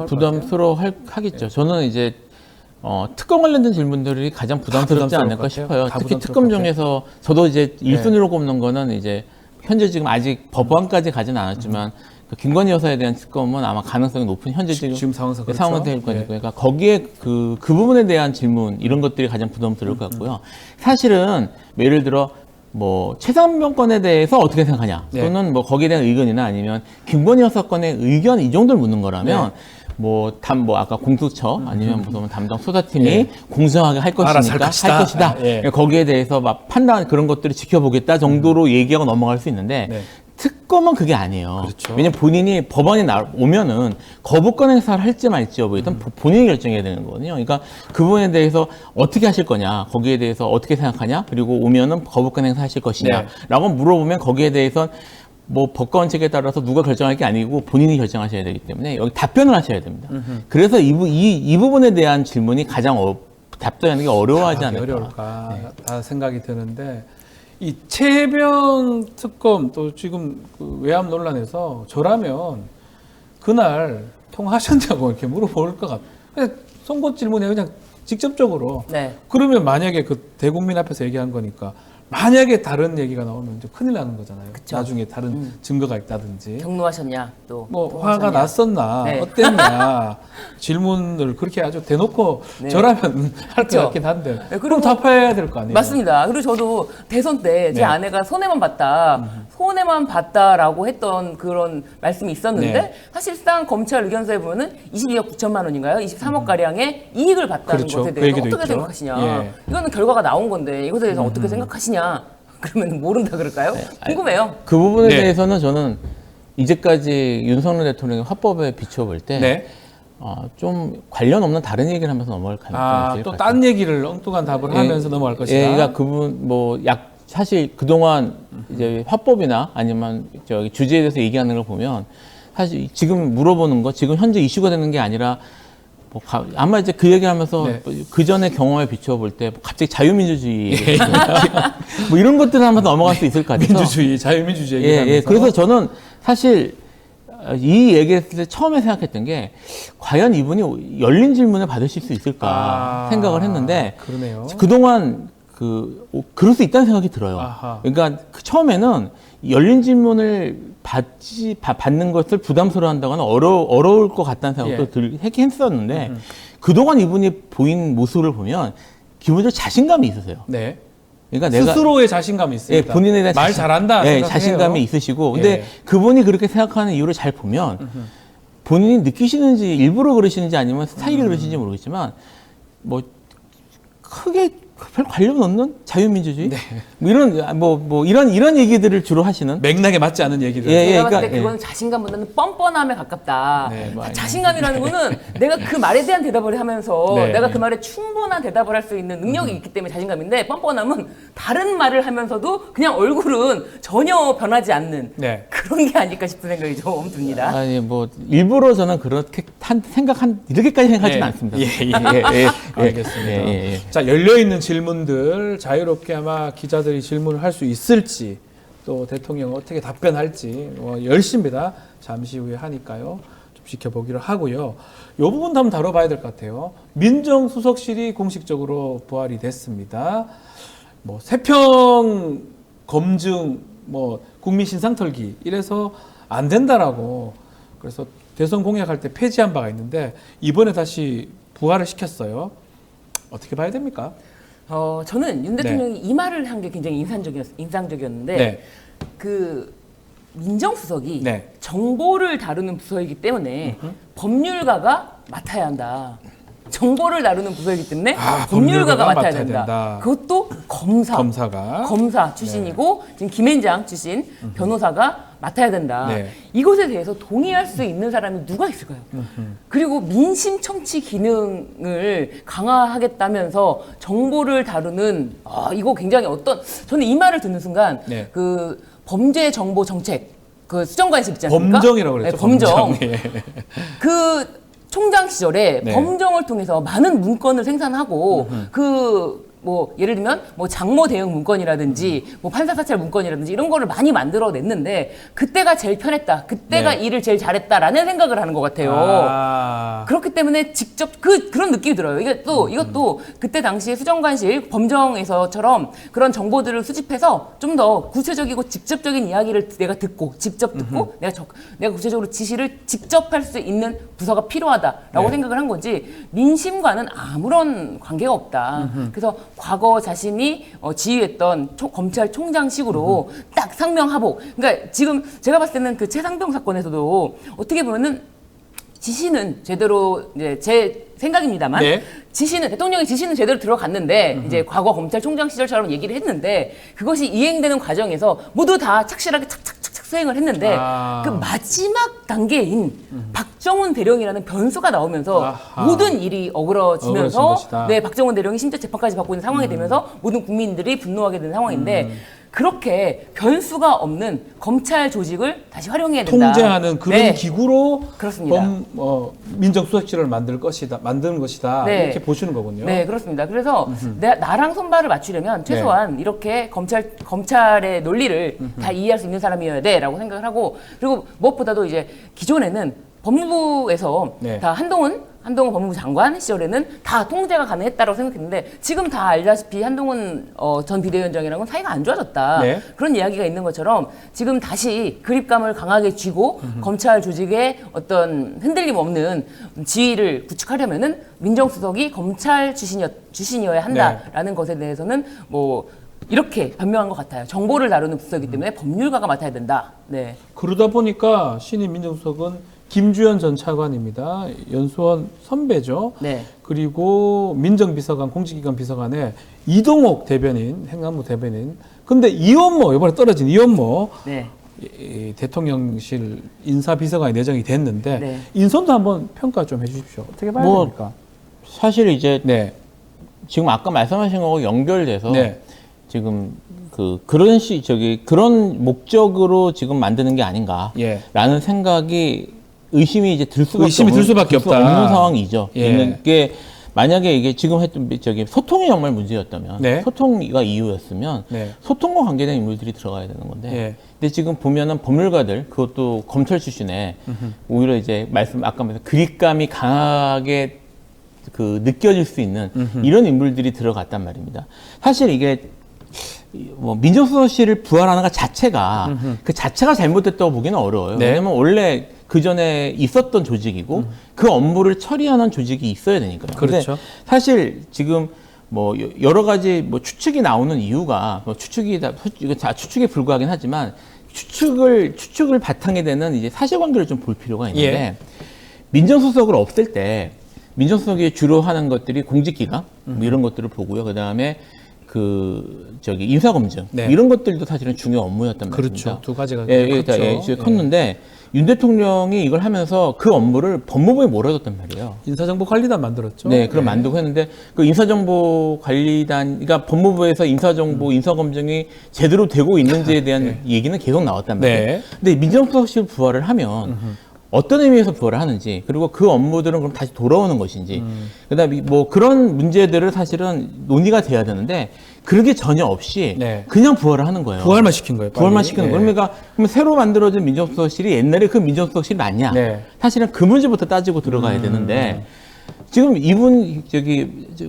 A: 부담스러워할 것 같아요.
C: 하겠죠. 저는 이제 특검 관련된 질문들이 가장 부담스럽지
A: 부담스러울
C: 않을까
A: 것 같아요.
C: 싶어요.
A: 다
C: 특히
A: 부담스러울
C: 특검
A: 것 같아요.
C: 중에서 저도 이제 1순위로 꼽는 거는 이제 현재 지금 아직 법안까지 가진 않았지만 그 김건희 여사에 대한 특검은 아마 가능성이 높은 현재 지금
A: 상황에서 그렇죠.
C: 상황이 될 거니까 그러니까 거기에 그 부분에 대한 질문 이런 것들이 가장 부담스러울 것 같고요. 사실은 예를 들어 뭐 최상병 건에 대해서 어떻게 생각하냐 또는 뭐 거기에 대한 의견이나 아니면 김건희 여사 건의 의견 이 정도를 묻는 거라면 뭐 아까 공수처 아니면 무슨 담당 수사팀이 공정하게 할 것이니까 할 것이다. 거기에 대해서 막 판단 그런 것들을 지켜보겠다 정도로 얘기하고 넘어갈 수 있는데 특검은 그게 아니에요.
A: 그렇죠.
C: 왜냐면 본인이 법안이 오면은 거부권 행사를 할지 말지 여부 일단 본인이 결정해야 되는 거거든요. 그러니까 그 부분에 대해서 어떻게 하실 거냐, 거기에 대해서 어떻게 생각하냐, 그리고 오면은 거부권 행사하실 것이냐라고 물어보면 거기에 대해선 뭐 법관 책에 따라서 누가 결정할 게 아니고 본인이 결정하셔야 되기 때문에 여기 답변을 하셔야 됩니다. 그래서 이 부분에 대한 질문이 가장 답변하는 게 어려워하지 않을까.
A: 어려울까 다 생각이 드는데 이 최혜병 특검 또 지금 그 외압 논란에서 저라면 그날 통화하셨냐고 이렇게 물어볼 것 같아요. 그냥 송곳 질문에 그냥 직접적으로. 그러면 만약에 그 대국민 앞에서 얘기한 거니까 만약에 다른 얘기가 나오면 이제 큰일 나는 거잖아요.
B: 그쵸.
A: 나중에 다른 증거가 있다든지.
B: 경로하셨냐 또.
A: 뭐 화가 났었나 어땠냐 질문을 그렇게 아주 대놓고 저라면 할 것 같긴 한데 그럼 답해야 될 거 아니에요.
B: 맞습니다. 그리고 저도 대선 때 제 아내가 손해만 봤다라고 했던 그런 말씀이 있었는데 사실상 검찰 의견서에 보면은 22억 9천만 원인가요? 23억 가량의 이익을 봤다는 것에 대해서 어떻게 생각하시냐. 이거는 결과가 나온 건데 이것에 대해서 어떻게 생각하시냐. 그러면 모른다 그럴까요? 궁금해요.
C: 그 부분에 대해서는 저는 이제까지 윤석열 대통령의 화법에 비춰볼 때 좀 관련 없는 다른 얘기를 하면서 넘어갈 가능성이 있을 것 같아요.
A: 또 딴 얘기를 엉뚱한 답을 하면서 넘어갈 것이다.
C: 그러니까 그분 사실 그동안 이제 화법이나 아니면 저기 주제에 대해서 얘기하는 걸 보면 사실 지금 물어보는 거 지금 현재 이슈가 되는 게 아니라 아마 이제 그 얘기하면서 그 전에 경험에 비춰볼 때 갑자기 자유민주주의 뭐 이런 것들을 하면서 넘어갈 수 있을 것 같아요.
A: 민주주의, 자유민주주의 얘기하면서.
C: 그래서 저는 사실 이 얘기했을 때 처음에 생각했던 게 과연 이분이 열린 질문을 받으실 수 있을까 생각을 했는데
A: 그러네요.
C: 그동안 그럴 수 있다는 생각이 들어요. 그러니까 처음에는 열린 질문을 받는 것을 부담스러워한다거나 어려울 것 같다는 생각도 했었는데 그동안 이분이 보인 모습을 보면 기본적으로 자신감이 있으세요. 그러니까
A: 스스로의 자신감이 있습니다.
C: 본인에 대한
A: 말 잘한다 생각해요.
C: 자신감이 있으시고 근데 그분이 그렇게 생각하는 이유를 잘 보면 본인이 느끼시는지 일부러 그러시는지 아니면 스타일이 그러시는지 모르겠지만 뭐 크게 별 관련 없는 자유민주주의 뭐 이런 얘기들을 주로 하시는
A: 맥락에 맞지 않은 얘기를
B: 제가 봤을 때 그건 자신감보다는 뻔뻔함에 가깝다. 자신감이라는 거는 내가 그 말에 대한 대답을 하면서 내가 그 말에 충분한 대답을 할 수 있는 능력이 있기 때문에 자신감인데 뻔뻔함은 다른 말을 하면서도 그냥 얼굴은 전혀 변하지 않는 그런 게 아닐까 싶은 생각이 좀 듭니다.
C: 아니 뭐 일부러 저는 그렇게 이렇게까지 생각하지는 않습니다.
A: 알겠습니다. 자, 열려있는 질문들 자유롭게 아마 기자들이 질문을 할 수 있을지 또 대통령 어떻게 답변할지 열심입니다. 잠시 후에 하니까요. 좀 지켜보기로 하고요. 이 부분도 한번 다뤄봐야 될 것 같아요. 민정수석실이 공식적으로 부활이 됐습니다. 뭐 세평 검증, 뭐 국민 신상 털기 이래서 안 된다라고 그래서 대선 공약할 때 폐지한 바가 있는데 이번에 다시 부활을 시켰어요. 어떻게 봐야 됩니까?
B: 저는 윤 대통령이 이 말을 한 게 굉장히 인상적이었는데 그 민정수석이 정보를 다루는 부서이기 때문에 법률가가 맡아야 한다. 정보를 다루는 부서이기 때문에 법률가가 맡아야 된다. 그것도 검사 출신이고 지금 김앤장 출신 변호사가 맡아야 된다. 이것에 대해서 동의할 수 있는 사람이 누가 있을까요? 그리고 민심 청취 기능을 강화하겠다면서 정보를 다루는 이거 굉장히 저는 이 말을 듣는 순간 그 범죄 정보 정책 그 수정관실 있지 않습니까?
A: 범정이라고 그랬죠.
B: 범정. 그 총장 시절에 범정을 통해서 많은 문건을 생산하고 그 뭐 예를 들면 뭐 장모 대응 문건이라든지 뭐 판사 사찰 문건이라든지 이런 거를 많이 만들어냈는데 그때가 제일 편했다. 그때가
A: 네.
B: 일을 제일 잘했다라는 생각을 하는 것 같아요. 그렇기 때문에 직접 그런 느낌이 들어요. 이것도 그때 당시에 수정관실 범정에서처럼 그런 정보들을 수집해서 좀 더 구체적이고 직접적인 이야기를 내가 듣고 직접 듣고 내가 구체적으로 지시를 직접 할 수 있는 부서가 필요하다라고
A: 네.
B: 생각을 한 거지 민심과는 아무런 관계가 없다. 그래서 과거 자신이 지휘했던 검찰총장식으로 딱 상명하복. 그러니까 지금 제가 봤을 때는 그 최상병 사건에서도 어떻게 보면은 지시는 제대로 이제 제 생각입니다만
A: 네.
B: 대통령의 지시는 제대로 들어갔는데 이제 과거 검찰총장 시절처럼 얘기를 했는데 그것이 이행되는 과정에서 모두 다 착실하게 착착착착 수행을 했는데 그 마지막 단계인 박정훈 대령이라는 변수가 나오면서 모든 일이 어그러지면서 네, 박정훈 대령이 심지어 재판까지 받고 있는 상황이 되면서 모든 국민들이 분노하게 되는 상황인데 그렇게 변수가 없는 검찰 조직을 다시 활용해야 된다.
A: 통제하는 그런
B: 네.
A: 기구로
B: 그렇습니다.
A: 민정수석실을 만드는 것이다.
B: 네.
A: 이렇게 보시는 거군요.
B: 네, 그렇습니다. 그래서 나랑 손발을 맞추려면 최소한 이렇게 검찰의 논리를 다 이해할 수 있는 사람이어야 돼라고 생각을 하고 그리고 무엇보다도 이제 기존에는 법무부에서
A: 네.
B: 다 한동훈 법무부 장관 시절에는 다 통제가 가능했다고 생각했는데 지금 다 알다시피 한동훈 전 비대위원장이랑은 사이가 안 좋아졌다.
A: 네.
B: 그런 이야기가 있는 것처럼 지금 다시 그립감을 강하게 쥐고 검찰 조직의 어떤 흔들림 없는 지위를 구축하려면은 민정수석이 검찰 출신이어야 한다라는 것에 대해서는 뭐 이렇게 변명한 것 같아요. 정보를 다루는 부서이기 때문에 법률가가 맡아야 된다. 네.
A: 그러다 보니까 신임 민정수석은 김주현 전 차관입니다. 연수원 선배죠.
B: 네.
A: 그리고 민정비서관, 공직기관 비서관에 이동옥 대변인, 행안부 대변인. 근데 이원모, 이번에 떨어진 이원모
B: 네.
A: 이 대통령실 인사비서관이 내정이 됐는데
B: 네.
A: 인선도 한번 평가 좀 해주십시오. 어떻게 봐야 됩니까?
C: 사실 이제
A: 네.
C: 지금 아까 말씀하신 거하고 연결돼서
A: 네.
C: 지금 그런 목적으로 지금 만드는 게 아닌가라는
A: 예.
C: 생각이 의심이 이제 들 수밖에
A: 없다.
C: 없는 상황이죠.
A: 예.
C: 있는 게 만약에 이게 지금 했던 소통이 정말 문제였다면
A: 네.
C: 소통이가 이유였으면
A: 네.
C: 소통과 관계된 인물들이 들어가야 되는 건데
A: 예.
C: 근데 지금 보면은 법률가들 그것도 검찰 출신에 오히려 이제 아까 말씀 그립감이 강하게 느껴질 수 있는 이런 인물들이 들어갔단 말입니다. 사실 이게 뭐 민정수석실을 부활하는 것 자체가 그 자체가 잘못됐다고 보기는 어려워요.
A: 네.
C: 왜냐면 원래 그 전에 있었던 조직이고 그 업무를 처리하는 조직이 있어야 되니까요.
A: 그렇죠.
C: 사실 지금 뭐 여러 가지 뭐 추측이 나오는 이유가 뭐 이거 다 추측에 불과하긴 하지만 추측을 바탕에 되는 이제 사실관계를 좀 볼 필요가 있는데
A: 예.
C: 민정수석을 없앨 때 민정수석이 주로 하는 것들이 공직기강 뭐 이런 것들을 보고요. 그 다음에 인사검증
A: 네.
C: 이런 것들도 사실은 중요한 업무였단 말입니다.
A: 그렇죠. 두 가지가
C: 컸죠. 컸는데 윤 대통령이 이걸 하면서 그 업무를 법무부에 몰아줬단 말이에요.
A: 인사정보관리단 만들었죠.
C: 네, 그럼 만들고 했는데 그 인사정보관리단, 그러니까 법무부에서 인사정보, 인사검증이 제대로 되고 있는지에 대한 얘기는 계속 나왔단 말이에요.
A: 네.
C: 근데 민정수석실 부활을 하면 어떤 의미에서 부활을 하는지, 그리고 그 업무들은 그럼 다시 돌아오는 것인지, 그다음에 뭐 그런 문제들을 사실은 논의가 돼야 되는데 그게 전혀 없이
A: 네.
C: 그냥 부활을 하는 거예요.
A: 부활만 시킨 거예요.
C: 부활만
A: 빨리.
C: 시키는
A: 네.
C: 거예요. 그러면 새로 만들어진 민정수석실이 옛날에 그 민정수석실이 맞냐?
A: 네.
C: 사실은 그 문제부터 따지고 들어가야 되는데 지금 이분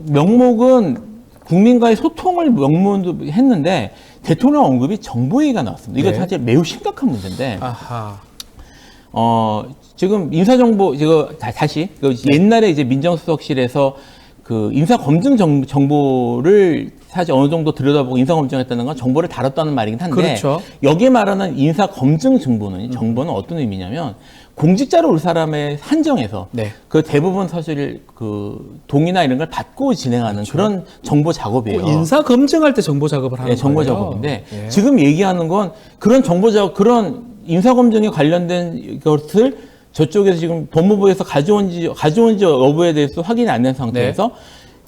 C: 명목은 국민과의 소통을 명문도 했는데 대통령 언급이 정보얘기가 나왔습니다. 이거
A: 네.
C: 사실 매우 심각한 문제인데.
A: 아하.
C: 지금 인사정보, 다시, 옛날에 이제 민정수석실에서 그 인사검증 정보를 사실 어느 정도 들여다보고 인사검증했다는 건 정보를 다뤘다는 말이긴 한데.
A: 그렇죠.
C: 여기에 말하는 인사검증 정보는 어떤 의미냐면 공직자로 올 사람의 한정에서
A: 네.
C: 그 대부분 사실 그 동의나 이런 걸 받고 진행하는 그런 정보 작업이에요.
A: 인사 검증할 때 정보 작업을 하는
C: 정보
A: 거예요.
C: 작업인데
A: 예.
C: 지금 얘기하는 건 그런 그런 인사검증에 관련된 것을 저쪽에서 지금 법무부에서 가져온지 여부에 대해서 확인이 안 된 상태에서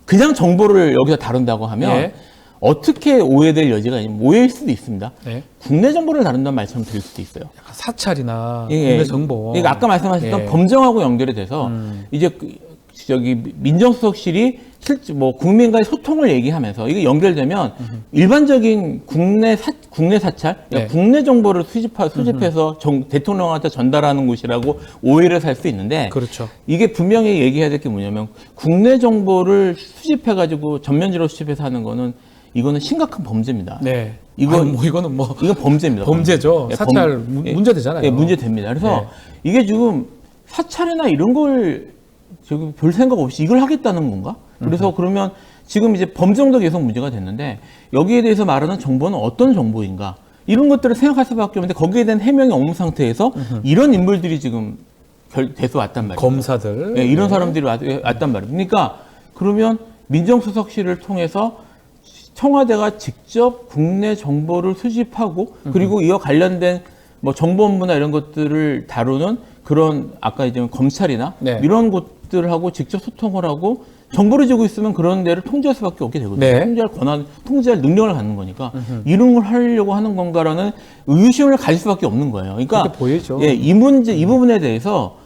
C: 그냥 정보를 여기서 다룬다고 하면
A: 네.
C: 어떻게 오해될 여지가 있냐면 오해일 수도 있습니다.
A: 네.
C: 국내 정보를 다룬다는 말처럼 들릴 수도 있어요.
A: 약간 사찰이나
C: 예,
A: 국내 정보.
C: 그러니까 아까 말씀하셨던
A: 예.
C: 범정하고 연결이 돼서 이제 민정수석실이 실제 뭐 국민과의 소통을 얘기하면서 이게 연결되면 일반적인 국내 사찰, 그러니까 국내 정보를 수집해서 대통령한테 전달하는 곳이라고 오해를 살 수 있는데,
A: 그렇죠.
C: 이게 분명히 얘기해야 될 게 뭐냐면 국내 정보를 수집해가지고 전면적으로 수집해서 하는 거는 이거는 심각한 범죄입니다.
A: 네.
C: 이건
A: 이건
C: 범죄입니다.
A: 범죄죠.
C: 예,
A: 사찰 문제 되잖아요.
C: 예, 문제 됩니다. 그래서 이게 지금 사찰이나 이런 걸 지금 별 생각 없이 이걸 하겠다는 건가? 그래서 그러면 지금 이제 범정도 계속 문제가 됐는데 여기에 대해서 말하는 정보는 어떤 정보인가? 이런 것들을 생각할 수밖에 없는데 거기에 대한 해명이 없는 상태에서 이런 인물들이 지금 대수 왔단 말이에요.
A: 검사들.
C: 네, 이런 사람들이 왔단 말이에요. 그러니까 그러면 민정수석실을 통해서 청와대가 직접 국내 정보를 수집하고 그리고 이와 관련된 뭐 정보원부나 이런 것들을 다루는 그런 아까 이제 검찰이나 이런 곳들하고 직접 소통을 하고 정보를 주고 있으면 그런 데를 통제할 수밖에 없게 되거든요. 통제할 능력을 갖는 거니까 이런 걸 하려고 하는 건가라는 의구심을 가질 수밖에 없는 거예요. 그러니까
A: 보이죠.
C: 예, 이 부분에 대해서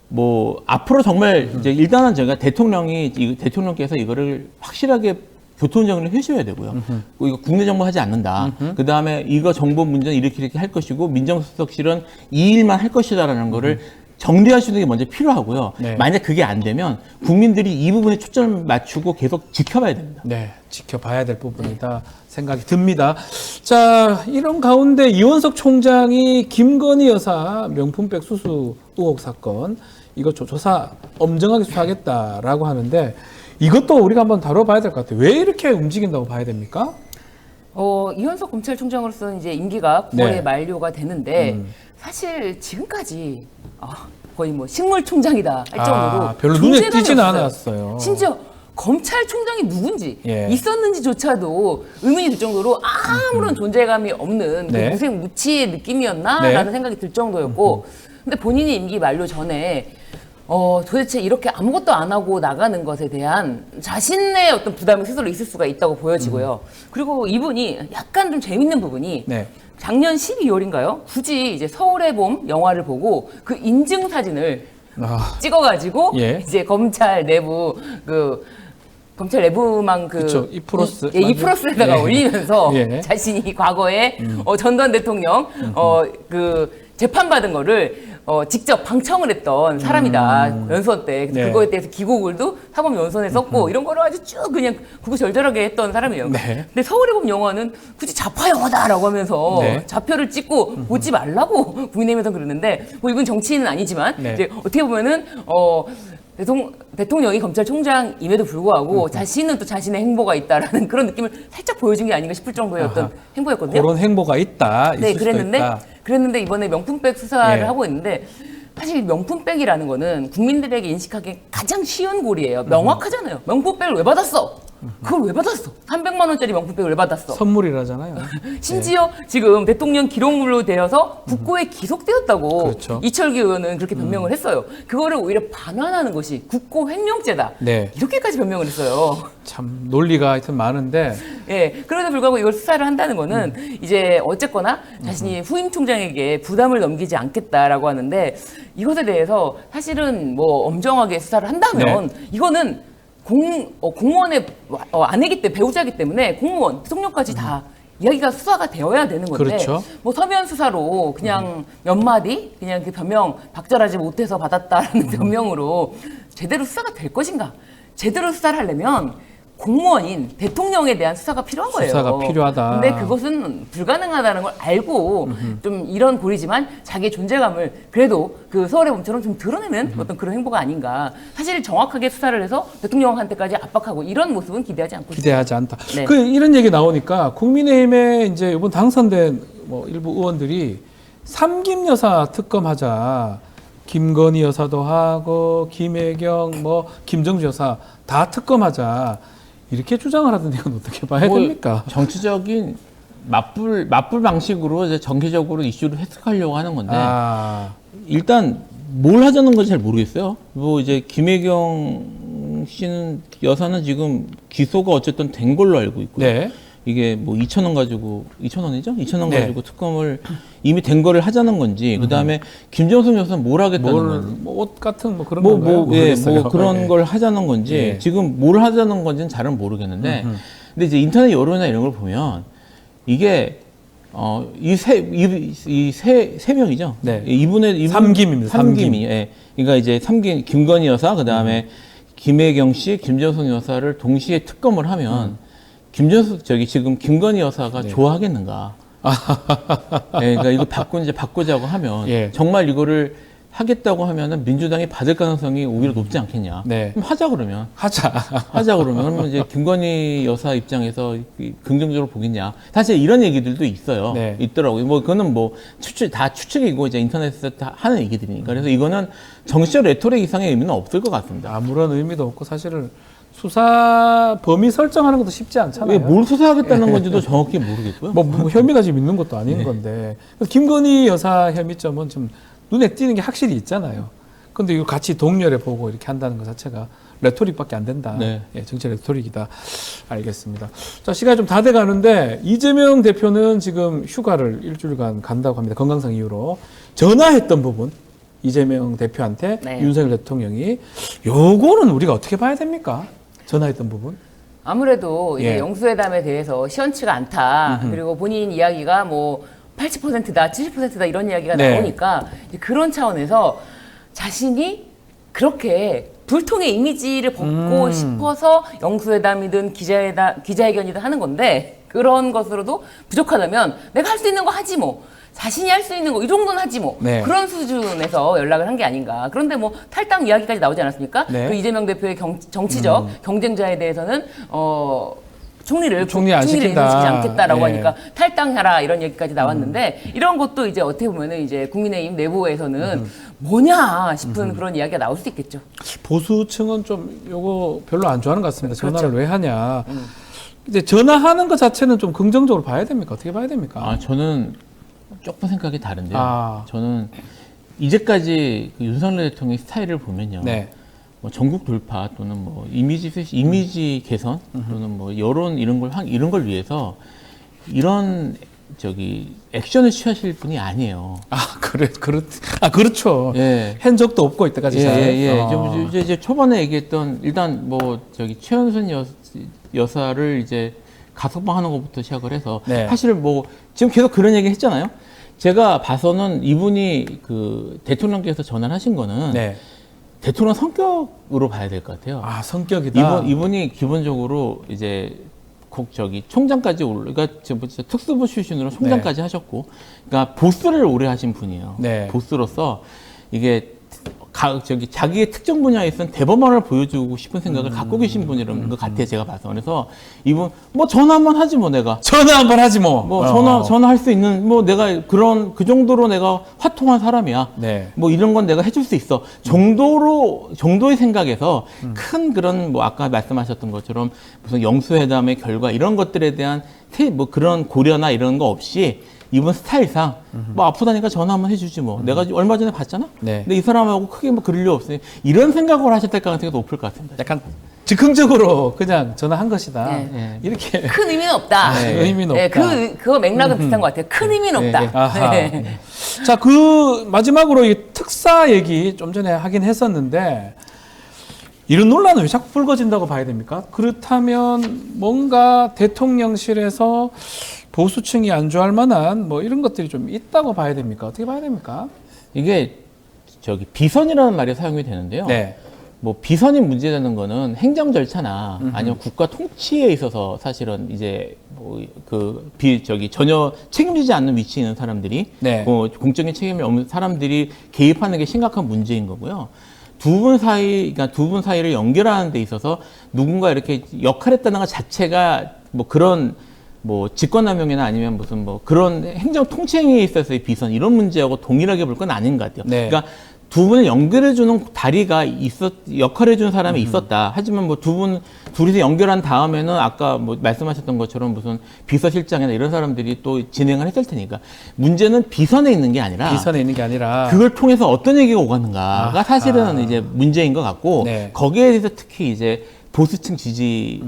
C: 뭐 앞으로 정말 이제 일단은 제가 대통령께서 이거를 확실하게 교통정리를 해줘야 되고요. 이거 국내 정보 하지 않는다. 그 다음에 이거 정보 문제는 이렇게 할 것이고 민정수석실은 이 일만 할 것이다라는 거를 정리하시는 게 먼저 필요하고요. 만약 그게 안 되면 국민들이 이 부분에 초점을 맞추고 계속 지켜봐야 됩니다.
A: 네, 지켜봐야 될 부분이다 생각이 듭니다. 자, 이런 가운데 이원석 총장이 김건희 여사 명품백 수수 의혹 사건 이거 조사 엄정하게 수사하겠다라고 하는데 이것도 우리가 한번 다뤄봐야 될 것 같아요. 왜 이렇게 움직인다고 봐야 됩니까?
B: 이현석 검찰총장으로서는 이제 임기가 9월에 만료가 되는데 사실 지금까지 거의 뭐 식물총장이다 할 정도로
A: 별로 눈에 띄지는 않았어요.
B: 심지어 검찰총장이 누군지 있었는지조차도 의문이 들 정도로 아무런 존재감이 없는 그 무색무취의 느낌이었나라는 생각이 들 정도였고 근데 본인이 임기 만료 전에 도대체 이렇게 아무것도 안 하고 나가는 것에 대한 자신의 어떤 부담이 스스로 있을 수가 있다고 보여지고요. 그리고 이분이 약간 좀 재밌는 부분이 작년 12월인가요? 굳이 이제 서울의 봄 영화를 보고 그 인증 사진을 찍어가지고 이제 검찰 내부망 이프로스에다가 올리면서 자신이 과거에 전두환 대통령 재판받은 거를 직접 방청을 했던 사람이다. 연수원 때. 그거에 대해서 기고글도 사법 연수원에 썼고 이런 거를 아주 쭉 그냥 구구절절하게 했던 사람이에요. 근데 서울의 봄 영화는 굳이 좌파 영화다라고 하면서 좌표를 찍고 보지 말라고 국민의힘에서 그러는데 뭐 이분 정치인은 아니지만 이제 어떻게 보면은 대통령이 검찰총장임에도 불구하고 자신은 또 자신의 행보가 있다라는 그런 느낌을 살짝 보여준 게 아닌가 싶을 정도의 어떤 행보였거든요.
A: 그런 행보가 있다.
B: 그랬는데 이번에 명품백 수사를 하고 있는데 사실 명품백이라는 거는 국민들에게 인식하기 가장 쉬운 고리예요. 명확하잖아요. 명품백을 왜 받았어? 그걸 왜 받았어? 300만 원짜리 명품백을 왜 받았어?
A: 선물이라잖아요.
B: 심지어 지금 대통령 기록물로 되어서 국고에 기속되었다고 이철규 의원은 그렇게 변명을 했어요. 그거를 오히려 반환하는 것이 국고 횡령죄다. 이렇게까지 변명을 했어요.
A: 참 논리가 하여튼 많은데
B: 그럼에도 불구하고 이걸 수사를 한다는 거는 이제 어쨌거나 자신이 후임 총장에게 부담을 넘기지 않겠다라고 하는데 이것에 대해서 사실은 뭐 엄정하게 수사를 한다면 이거는 공무원의 아내기 때문에 배우자이기 때문에 공무원, 대통령까지 다 이야기가 수사가 되어야 되는 건데 뭐 서면 수사로 그냥 몇 마디 그냥 그 변명 박절하지 못해서 받았다라는 변명으로 제대로 수사가 될 것인가? 제대로 수사를 하려면 공무원인 대통령에 대한 수사가 필요한 거예요.
A: 수사가 필요하다.
B: 근데 그것은 불가능하다는 걸 알고 좀 이런 고리지만 자기의 존재감을 그래도 그 서울의 봄처럼 좀 드러내는 어떤 그런 행보가 아닌가. 사실 정확하게 수사를 해서 대통령한테까지 압박하고 이런 모습은 기대하지 않고
A: 기대하지 않다. 이런 얘기 나오니까 국민의힘에 이제 이번 당선된 뭐 일부 의원들이 삼김 여사 특검하자. 김건희 여사도 하고 김혜경 김정주 여사 다 특검하자. 이렇게 주장을 하던데 이건 어떻게 봐야 됩니까?
C: 정치적인 맞불 방식으로 이제 정기적으로 이슈를 해석하려고 하는 건데 일단 뭘 하자는 건지 잘 모르겠어요. 뭐 이제 김혜경 씨는 여사는 지금 기소가 어쨌든 된 걸로 알고 있고요. 이게 뭐 2,000원 가지고 2,000원이죠? 2,000원
A: 네.
C: 가지고 특검을 이미 된 거를 하자는 건지 그다음에 김정숙 여사는 뭘 하겠다는 건지
A: 옷 같은 뭐 그런 건가요?
C: 뭐 그런 걸 하자는 건지 지금 뭘 하자는 건지는 잘은 모르겠는데 근데 이제 인터넷 여론이나 이런 걸 보면 이게 이 세 명이죠.
A: 네.
C: 이분
A: 삼김입니다.
C: 삼김이. 예. 그러니까 이제 삼김 김건희 여사 그다음에 김혜경 씨, 김정숙 여사를 동시에 특검을 하면 김정숙 지금 김건희 여사가 좋아하겠는가? 예, 그러니까 이거 바꾸자고 하면 정말 이거를 하겠다고 하면은 민주당이 받을 가능성이 오히려 높지 않겠냐? 그럼 하자 그러면 그러면 이제 김건희 여사 입장에서 긍정적으로 보겠냐? 사실 이런 얘기들도 있어요. 있더라고요. 뭐 그거는 뭐 추측이고 이제 인터넷에서 다 하는 얘기들이니까. 그래서 이거는 정치적 레토릭 이상의 의미는 없을 것 같습니다.
A: 아무런 의미도 없고 사실은 수사 범위 설정하는 것도 쉽지 않잖아요.
C: 왜 뭘 수사하겠다는 건지도 정확히 모르겠고요.
A: 뭐 혐의가 지금 있는 것도 아닌 건데. 그래서 김건희 여사 혐의점은 좀 눈에 띄는 게 확실히 있잖아요. 근데 이거 같이 동렬해 보고 이렇게 한다는 것 자체가 레토릭밖에 안 된다. 정치 레토릭이다. 알겠습니다. 자, 시간이 좀 다 돼 가는데 이재명 대표는 지금 휴가를 일주일간 간다고 합니다. 건강상 이유로. 전화했던 부분. 이재명 대표한테 윤석열 대통령이 요거는 우리가 어떻게 봐야 됩니까? 전화했던 부분.
B: 아무래도 이제 영수회담에 대해서 시원치가 않다. 그리고 본인 이야기가 뭐 80%다, 70%다 이런 이야기가 나오니까 이제 그런 차원에서 자신이 그렇게 불통의 이미지를 벗고 싶어서 영수회담이든 기자회견이든 하는 건데 그런 것으로도 부족하다면 내가 할 수 있는 거 하지 뭐. 자신이 할 수 있는 거 이 정도는 하지 뭐. 그런 수준에서 연락을 한 게 아닌가. 그런데 뭐 탈당 이야기까지 나오지 않았습니까? 그 이재명 대표의 정치적 경쟁자에 대해서는 총리를 인수시키지 않겠다라고 하니까 탈당하라 이런 얘기까지 나왔는데 이런 것도 이제 어떻게 보면은 이제 국민의힘 내부에서는 뭐냐 싶은 그런 이야기가 나올 수 있겠죠.
A: 보수층은 좀 요거 별로 안 좋아하는 것 같습니다. 전화를 왜 하냐. 이제 전화하는 것 자체는 좀 긍정적으로 봐야 됩니까? 어떻게 봐야 됩니까?
C: 저는 조금 생각이 다른데요. 저는 이제까지 그 윤석열 대통령의 스타일을 보면요. 뭐 전국 돌파 또는 뭐 이미지 개선 또는 뭐 여론 이런 걸 위해서 이런 액션을 취하실 분이 아니에요.
A: 그렇죠. 한 적도 없고 이때까지.
C: 이제 초반에 얘기했던 일단 뭐 최은순 여사를 이제 가석방하는 것부터 시작을 해서 사실 뭐 지금 계속 그런 얘기 했잖아요. 제가 봐서는 이분이 그 대통령께서 전화를 하신 거는 대통령 성격으로 봐야 될 것 같아요.
A: 성격이다.
C: 이분이 기본적으로 이제 총장까지 그러니까 특수부 출신으로 총장까지 하셨고, 그러니까 보스를 오래 하신 분이에요. 보스로서 이게 자기의 특정 분야에서는 대범함을 보여주고 싶은 생각을 갖고 계신 분이라는 것 같아요. 제가 봐서. 그래서 이분 뭐 전화 한번 하지 뭐 내가.
A: 전화 한번 하지 뭐.
C: 전화할 수 있는 뭐 내가 그 정도로 내가 화통한 사람이야. 뭐 이런 건 내가 해줄 수 있어. 정도의 생각에서 큰 그런 뭐 아까 말씀하셨던 것처럼 무슨 영수회담의 결과 이런 것들에 대한 뭐 그런 고려나 이런 거 없이 이번 스타일상 뭐 아프다니까 전화 한번 해주지 뭐. 내가 얼마 전에 봤잖아. 근데 이 사람하고 크게 뭐 그럴 일 없으니 이런 생각을 하셨을 가능성이 높을 것 같습니다.
A: 약간 즉흥적으로 그냥 전화한 것이다. 이렇게
B: 큰 의미는 없다.
A: 의미는 없다.
B: 그거 맥락은 비슷한 것 같아요. 큰 의미는 없다.
A: 자, 그 마지막으로 이 특사 얘기 좀 전에 하긴 했었는데 이런 논란은 왜 자꾸 불거진다고 봐야 됩니까? 그렇다면 뭔가 대통령실에서 보수층이 안 좋아할 만한 뭐 이런 것들이 좀 있다고 봐야 됩니까? 어떻게 봐야 됩니까?
C: 이게 비선이라는 말이 사용이 되는데요. 뭐 비선이 문제되는 거는 행정 절차나 아니면 국가 통치에 있어서 사실은 이제 뭐 전혀 책임지지 않는 위치에 있는 사람들이 뭐 공적인 책임이 없는 사람들이 개입하는 게 심각한 문제인 거고요. 두 분 사이를 연결하는 데 있어서 누군가 이렇게 역할을 했다는 것 자체가 뭐 그런 뭐 직권남용이나 아니면 무슨 뭐 그런 행정 통치행위에 있어서의 비선 이런 문제하고 동일하게 볼 건 아닌 것 같아요. 그러니까 두 분을 연결해주는 다리가 역할해주는 사람이 있었다. 하지만 뭐 둘이서 연결한 다음에는 아까 뭐 말씀하셨던 것처럼 무슨 비서실장이나 이런 사람들이 또 진행을 했을 테니까 문제는 비선에 있는 게 아니라 그걸 통해서 어떤 얘기가 오가는가가 사실은 이제 문제인 것 같고 거기에 대해서 특히 이제 보수층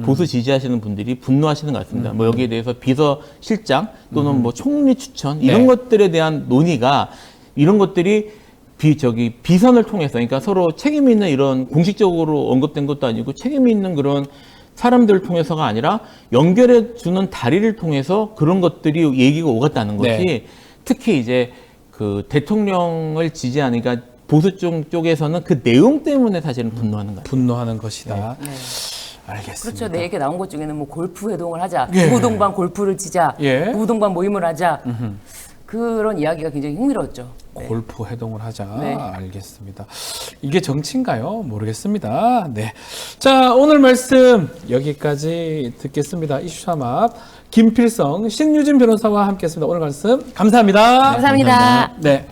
C: 보수 지지하시는 분들이 분노하시는 것 같습니다. 뭐 여기에 대해서 비서실장 또는 뭐 총리 추천 이런 것들에 대한 논의가 이런 것들이 비선을 통해서 그러니까 서로 책임 있는 이런 공식적으로 언급된 것도 아니고 책임 있는 그런 사람들을 통해서가 아니라 연결해 주는 다리를 통해서 그런 것들이 얘기가 오갔다는 것이 특히 이제 그 대통령을 지지하니까 보수 쪽에서는 그 내용 때문에 사실은 분노하는 거예요.
A: 분노하는 것이다. 알겠습니다.
B: 그렇죠. 내 얘기 나온 것 중에는 뭐 골프 회동을 하자, 부부동반 골프를 치자, 부부동반 모임을 하자. 그런 이야기가 굉장히 흥미로웠죠.
A: 골프 회동을 하자. 알겠습니다. 이게 정치인가요? 모르겠습니다. 네. 자, 오늘 말씀 여기까지 듣겠습니다. 이슈삼합 김필성, 신유진 변호사와 함께했습니다. 오늘 말씀 감사합니다.
B: 감사합니다.
A: 네.